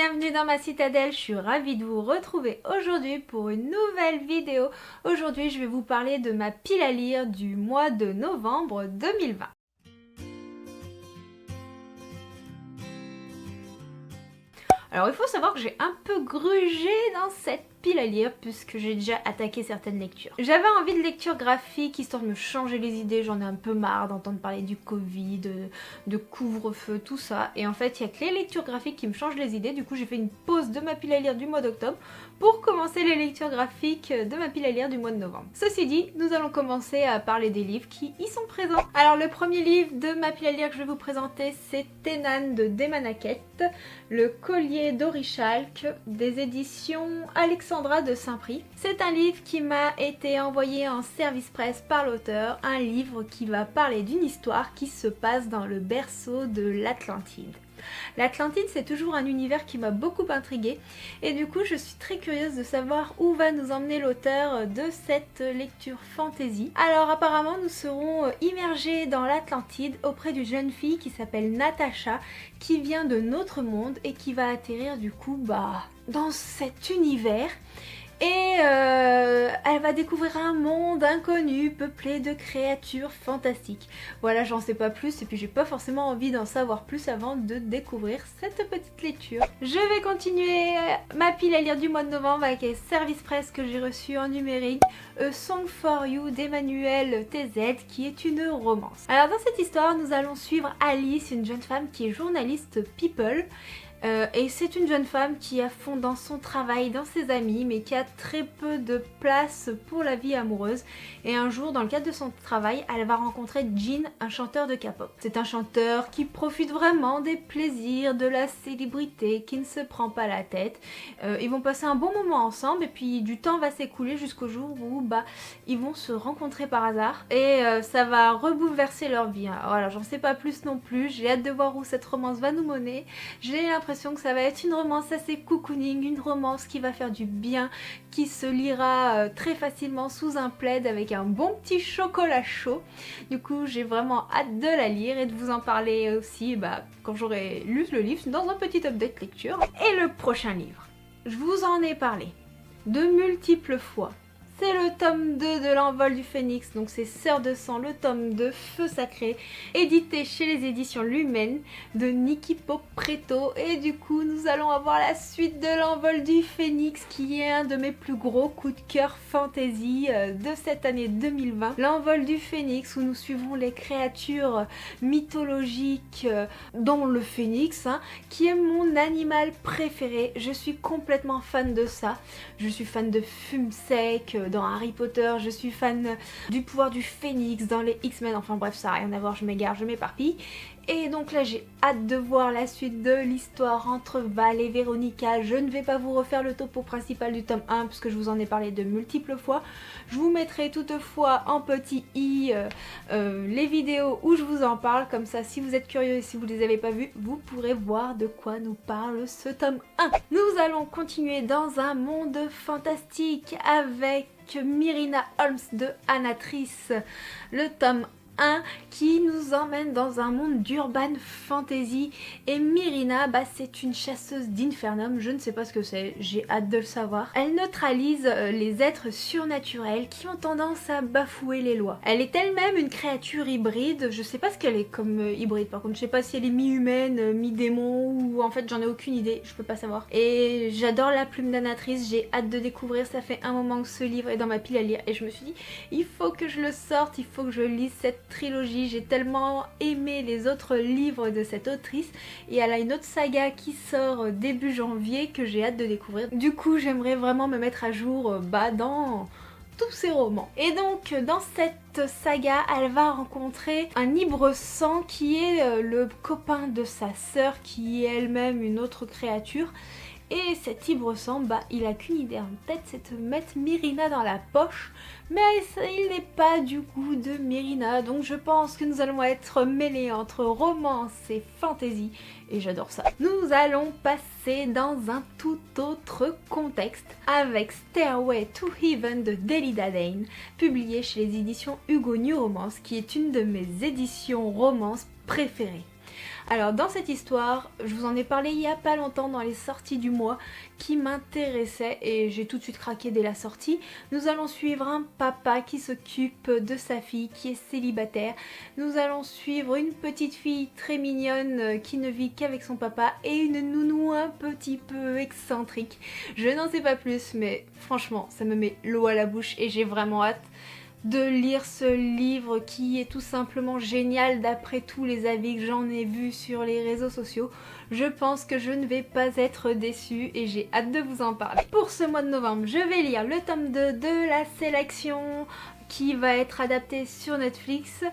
bienvenue dans ma citadelle, je suis ravie de vous retrouver aujourd'hui pour une nouvelle vidéo. Aujourd'hui je vais vous parler de ma pile à lire du mois de novembre 2020. Alors il faut savoir que j'ai un peu grugé dans cette pile à lire puisque j'ai déjà attaqué certaines lectures. J'avais envie de lecture graphique histoire de me changer les idées, j'en ai un peu marre d'entendre parler du Covid, de couvre-feu, tout ça. Et en fait il n'y a que les lectures graphiques qui me changent les idées, du coup j'ai fait une pause de ma pile à lire du mois d'octobre pour commencer les lectures graphiques de ma pile à lire du mois de novembre. Ceci dit, nous allons commencer à parler des livres qui y sont présents. Alors le premier livre de ma pile à lire que je vais vous présenter, c'est Tenan de Demanaketh, le collier d'Orichalque des éditions Alexandra de Saint-Prix. C'est un livre qui m'a été envoyé en service presse par l'auteur, un livre qui va parler d'une histoire qui se passe dans le berceau de l'Atlantide. L'Atlantide, c'est toujours un univers qui m'a beaucoup intriguée et du coup je suis très curieuse de savoir où va nous emmener l'auteur de cette lecture fantasy. Alors apparemment nous serons immergés dans l'Atlantide auprès d'une jeune fille qui s'appelle Natasha, qui vient de notre monde et qui va atterrir du coup dans cet univers. Et elle va découvrir un monde inconnu peuplé de créatures fantastiques. Voilà, j'en sais pas plus et puis j'ai pas forcément envie d'en savoir plus avant de découvrir cette petite lecture. Je vais continuer ma pile à lire du mois de novembre avec les services presse que j'ai reçus en numérique, A Song for You d'Emmanuel TZ, qui est une romance. Alors dans cette histoire, nous allons suivre Alice, une jeune femme qui est journaliste People. Et c'est une jeune femme qui est à fond dans son travail, dans ses amis, mais qui a très peu de place pour la vie amoureuse. Et un jour, dans le cadre de son travail, elle va rencontrer Jin, un chanteur de K-pop. C'est un chanteur qui profite vraiment des plaisirs de la célébrité, qui ne se prend pas la tête. Ils vont passer un bon moment ensemble et puis du temps va s'écouler jusqu'au jour où ils vont se rencontrer par hasard. Et ça va rebouleverser leur vie. Alors, voilà, j'en sais pas plus non plus. J'ai hâte de voir où cette romance va nous mener. J'ai l'impression que ça va être une romance assez cocooning, une romance qui va faire du bien, qui se lira très facilement sous un plaid avec un bon petit chocolat chaud. Du coup j'ai vraiment hâte de la lire et de vous en parler aussi quand j'aurai lu le livre dans un petit update lecture. Et le prochain livre, je vous en ai parlé de multiples fois. C'est le tome 2 de l'Envol du Phénix, donc c'est Sœurs de sang, le tome de Feu Sacré, édité chez les éditions Lumen de Niki Popreto. Et du coup, nous allons avoir la suite de l'Envol du Phénix, qui est un de mes plus gros coups de cœur fantasy de cette année 2020. L'Envol du Phénix, où nous suivrons les créatures mythologiques, dont le phénix, qui est mon animal préféré. Je suis complètement fan de ça. Je suis fan de Fume Sec dans Harry Potter, je suis fan du pouvoir du phénix dans les X-Men, enfin bref, ça n'a rien à voir, je m'égare, je m'éparpille. Et donc là j'ai hâte de voir la suite de l'histoire entre Val et Véronica. Je ne vais pas vous refaire le topo principal du tome 1 puisque je vous en ai parlé de multiples fois. Je vous mettrai toutefois en petit i les vidéos où je vous en parle, comme ça si vous êtes curieux et si vous ne les avez pas vues, vous pourrez voir de quoi nous parle ce tome 1. Nous allons continuer dans un monde fantastique avec Myrina Holmes de Anatrice, le tome 1 qui nous emmène dans un monde d'urban fantasy. Et Myrina, c'est une chasseuse d'infernum, je ne sais pas ce que c'est, j'ai hâte de le savoir. Elle neutralise les êtres surnaturels qui ont tendance à bafouer les lois. Elle est elle-même une créature hybride, je sais pas ce qu'elle est comme hybride par contre, je sais pas si elle est mi-humaine, mi-démon ou en fait j'en ai aucune idée, je peux pas savoir. Et j'adore la plume d'Anatrice, j'ai hâte de découvrir, ça fait un moment que ce livre est dans ma pile à lire et je me suis dit il faut que je le sorte, il faut que je lise cette trilogie. J'ai tellement aimé les autres livres de cette autrice et elle a une autre saga qui sort début janvier que j'ai hâte de découvrir. Du coup j'aimerais vraiment me mettre à jour dans tous ses romans. Et donc dans cette saga elle va rencontrer un Ibre-sang qui est le copain de sa sœur qui est elle-même une autre créature. Et cet Ibre-sang, il a qu'une idée en tête, c'est de mettre Myrina dans la poche. Mais il n'est pas du goût de Myrina, donc je pense que nous allons être mêlés entre romance et fantasy. Et j'adore ça. Nous allons passer dans un tout autre contexte avec Stairway to Heaven de Delida Dane, publié chez les éditions Hugo New Romance, qui est une de mes éditions romance préférées. Alors dans cette histoire, je vous en ai parlé il y a pas longtemps dans les sorties du mois qui m'intéressaient et j'ai tout de suite craqué dès la sortie. Nous allons suivre un papa qui s'occupe de sa fille qui est célibataire. Nous allons suivre une petite fille très mignonne qui ne vit qu'avec son papa et une nounou un petit peu excentrique. Je n'en sais pas plus mais franchement ça me met l'eau à la bouche et j'ai vraiment hâte de lire ce livre qui est tout simplement génial d'après tous les avis que j'en ai vus sur les réseaux sociaux. Je pense que je ne vais pas être déçue et j'ai hâte de vous en parler. Pour ce mois de novembre, je vais lire le tome 2 de la sélection qui va être adapté sur Netflix.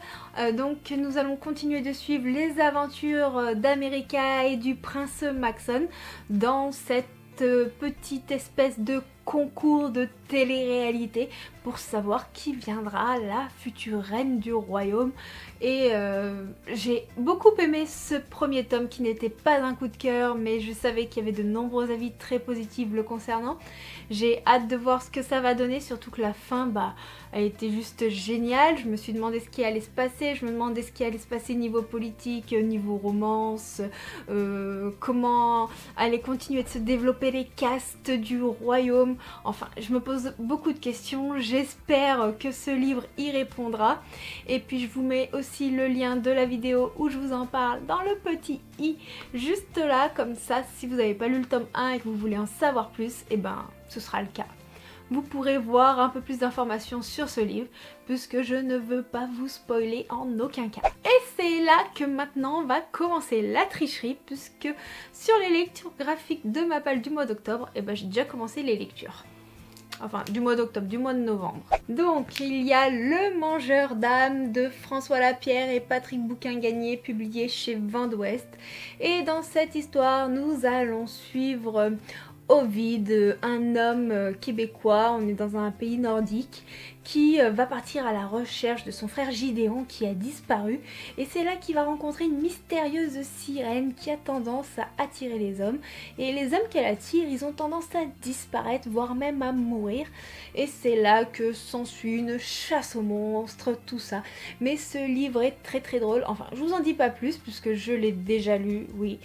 Donc nous allons continuer de suivre les aventures d'America et du prince Maxon dans cette petite espèce de concours de télé-réalité pour savoir qui viendra la future reine du royaume. Et j'ai beaucoup aimé ce premier tome qui n'était pas un coup de cœur mais je savais qu'il y avait de nombreux avis très positifs le concernant. J'ai hâte de voir ce que ça va donner, surtout que la fin elle était juste géniale. Je me suis demandé ce qui allait se passer, je me demandais ce qui allait se passer niveau politique, niveau romance, comment allaient continuer de se développer les castes du royaume. Enfin, je me pose beaucoup de questions, j'espère que ce livre y répondra. Et puis je vous mets aussi le lien de la vidéo où je vous en parle dans le petit i, juste là, comme ça, si vous n'avez pas lu le tome 1 et que vous voulez en savoir plus, et ce sera le cas. Vous pourrez voir un peu plus d'informations sur ce livre puisque je ne veux pas vous spoiler en aucun cas. Et c'est là que maintenant va commencer la tricherie puisque sur les lectures graphiques de ma palle du mois d'octobre, j'ai déjà commencé les lectures. Enfin, du mois d'octobre, du mois de novembre. Donc, il y a Le Mangeur d'âmes de François Lapierre et Patrick Bouquin-Gagné, publié chez Vent d'Ouest. Et dans cette histoire, nous allons suivre Ovide, un homme québécois, on est dans un pays nordique, qui va partir à la recherche de son frère Gideon qui a disparu. Et c'est là qu'il va rencontrer une mystérieuse sirène qui a tendance à attirer les hommes. Et les hommes qu'elle attire, ils ont tendance à disparaître, voire même à mourir. Et c'est là que s'ensuit une chasse aux monstres, tout ça. Mais ce livre est très très drôle. Enfin, je vous en dis pas plus puisque je l'ai déjà lu, oui.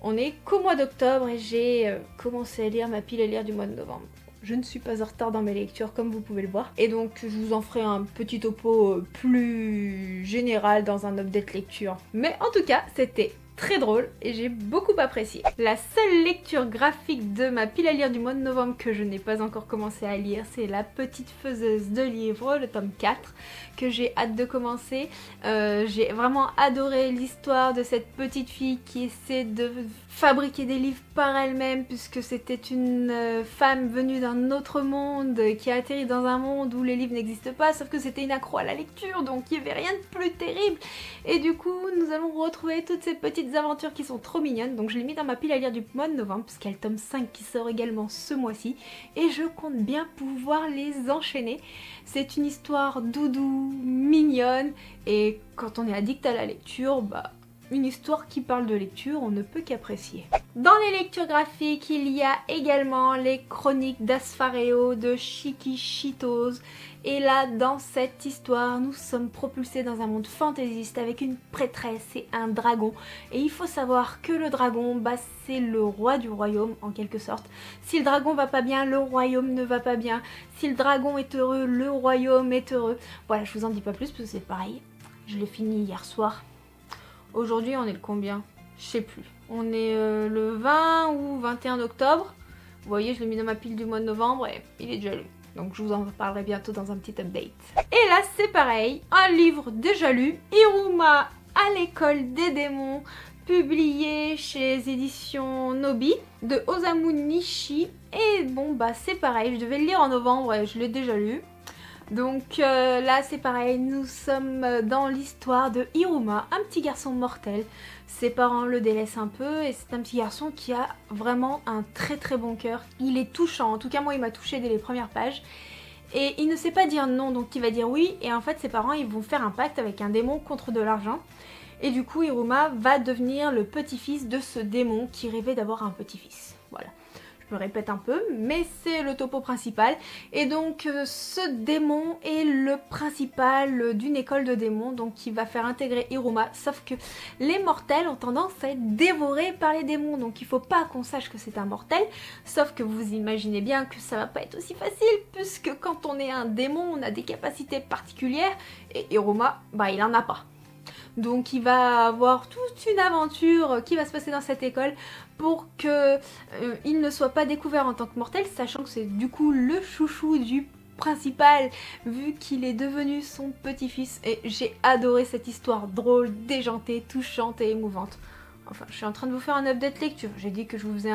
On est qu'au mois d'octobre et j'ai commencé à lire ma pile à lire du mois de novembre. Je ne suis pas en retard dans mes lectures comme vous pouvez le voir. Et donc je vous en ferai un petit topo plus général dans un update lecture. Mais en tout cas, c'était très drôle et j'ai beaucoup apprécié. La seule lecture graphique de ma pile à lire du mois de novembre que je n'ai pas encore commencé à lire, c'est La Petite Faiseuse de livres, le tome 4, que j'ai hâte de commencer. J'ai vraiment adoré l'histoire de cette petite fille qui essaie de fabriquer des livres par elle-même puisque c'était une femme venue d'un autre monde qui a atterri dans un monde où les livres n'existent pas, sauf que c'était une accro à la lecture, donc il n'y avait rien de plus terrible. Et du coup, nous allons retrouver toutes ces petites aventures qui sont trop mignonnes. Donc je l'ai mis dans ma pile à lire du mois de novembre puisqu'il y a le tome 5 qui sort également ce mois-ci et je compte bien pouvoir les enchaîner. C'est une histoire doudou, mignonne et quand on est addict à la lecture, une histoire qui parle de lecture, on ne peut qu'apprécier. Dans les lectures graphiques, il y a également les chroniques d'Aspharéo de Chiquichitos. Et là, dans cette histoire, nous sommes propulsés dans un monde fantaisiste avec une prêtresse et un dragon. Et il faut savoir que le dragon, c'est le roi du royaume en quelque sorte. Si le dragon va pas bien, le royaume ne va pas bien. Si le dragon est heureux, le royaume est heureux. Voilà, je vous en dis pas plus parce que c'est pareil. Je l'ai fini hier soir. Aujourd'hui, on est le combien? Je sais plus. On est le 20 ou 21 octobre. Vous voyez, je l'ai mis dans ma pile du mois de novembre et il est déjà lu. Donc je vous en parlerai bientôt dans un petit update. Et là, c'est pareil. Un livre déjà lu. Iruma à l'école des démons. Publié chez les éditions Nobi de Osamu Nishi. Et bon, c'est pareil. Je devais le lire en novembre et je l'ai déjà lu. Donc là c'est pareil, nous sommes dans l'histoire de Iruma, un petit garçon mortel. Ses parents le délaissent un peu et c'est un petit garçon qui a vraiment un très très bon cœur. Il est touchant, en tout cas moi il m'a touchée dès les premières pages. Et il ne sait pas dire non, donc il va dire oui. Et en fait ses parents ils vont faire un pacte avec un démon contre de l'argent. Et du coup Iruma va devenir le petit-fils de ce démon qui rêvait d'avoir un petit-fils. Voilà. Je me répète un peu, mais c'est le topo principal. Et donc ce démon est le principal d'une école de démons, donc qui va faire intégrer Hiruma, sauf que les mortels ont tendance à être dévorés par les démons, donc il faut pas qu'on sache que c'est un mortel, sauf que vous imaginez bien que ça va pas être aussi facile, puisque quand on est un démon, on a des capacités particulières, et Hiruma, bah il en a pas. Donc il va avoir toute une aventure qui va se passer dans cette école pour qu'il ne soit pas découvert en tant que mortel, sachant que c'est du coup le chouchou du principal vu qu'il est devenu son petit-fils. Et j'ai adoré cette histoire drôle, déjantée, touchante et émouvante. Enfin, je suis en train de vous faire un update lecture. J'ai dit que je vous faisais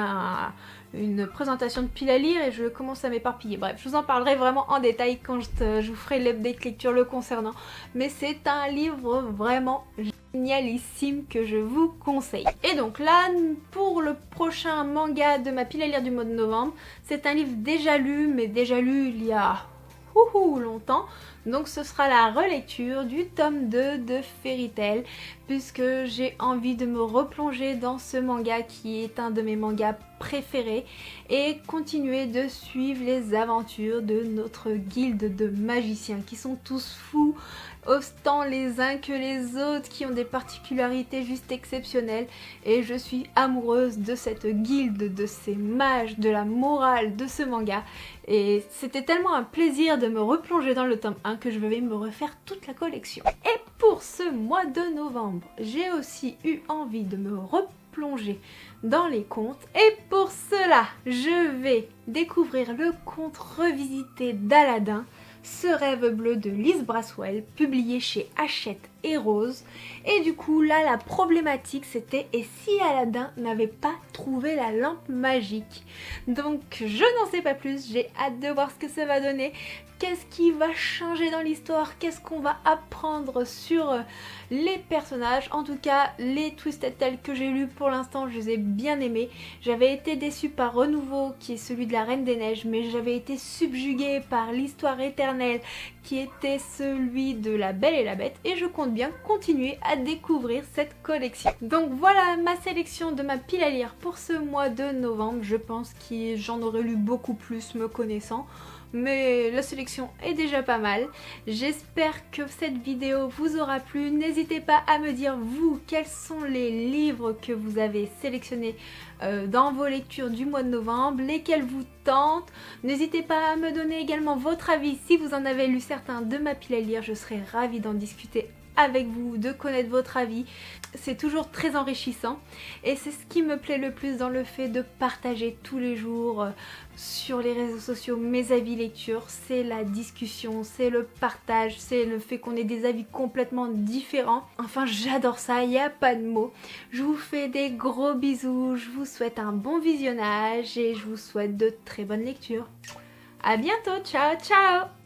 une présentation de pile à lire et je commence à m'éparpiller. Bref, je vous en parlerai vraiment en détail quand je vous ferai l'update lecture le concernant. Mais c'est un livre vraiment génialissime que je vous conseille. Et donc là, pour le prochain manga de ma pile à lire du mois de novembre, c'est un livre déjà lu, mais déjà lu il y a longtemps. Donc ce sera la relecture du tome 2 de Fairy Tail, puisque j'ai envie de me replonger dans ce manga qui est un de mes mangas préférés et continuer de suivre les aventures de notre guilde de magiciens qui sont tous fous, autant les uns que les autres, qui ont des particularités juste exceptionnelles, et je suis amoureuse de cette guilde, de ces mages, de la morale de ce manga, et c'était tellement un plaisir de me replonger dans le tome 1 que je vais me refaire toute la collection. Et pour ce mois de novembre, j'ai aussi eu envie de me replonger dans les contes, et pour cela, je vais découvrir le conte revisité d'Aladin, Ce rêve bleu de Lise Braswell, publié chez Hachette et Rose. Et du coup là la problématique c'était et si Aladin n'avait pas trouvé la lampe magique. Donc je n'en sais pas plus, j'ai hâte de voir ce que ça va donner. Qu'est-ce qui va changer dans l'histoire? Qu'est-ce qu'on va apprendre sur les personnages? En tout cas, les Twisted Tales que j'ai lus pour l'instant, je les ai bien aimés. J'avais été déçue par Renouveau, qui est celui de la Reine des Neiges, mais j'avais été subjuguée par l'Histoire éternelle, qui était celui de La Belle et la Bête, et je compte bien continuer à découvrir cette collection. Donc voilà ma sélection de ma pile à lire pour ce mois de novembre. Je pense que j'en aurais lu beaucoup plus me connaissant, mais la sélection est déjà pas mal. J'espère que cette vidéo vous aura plu. N'hésitez pas à me dire vous quels sont les livres que vous avez sélectionnés dans vos lectures du mois de novembre, lesquels vous tentent. N'hésitez pas à me donner également votre avis si vous en avez lu certains de ma pile à lire. Je serais ravie d'en discuter avec vous, de connaître votre avis. C'est toujours très enrichissant et c'est ce qui me plaît le plus dans le fait de partager tous les jours sur les réseaux sociaux mes avis lecture. C'est la discussion, c'est le partage, c'est le fait qu'on ait des avis complètement différents. Enfin j'adore ça, il n'y a pas de mots. Je vous fais des gros bisous, je vous souhaite un bon visionnage et je vous souhaite de très bonnes lectures. À bientôt, ciao ciao!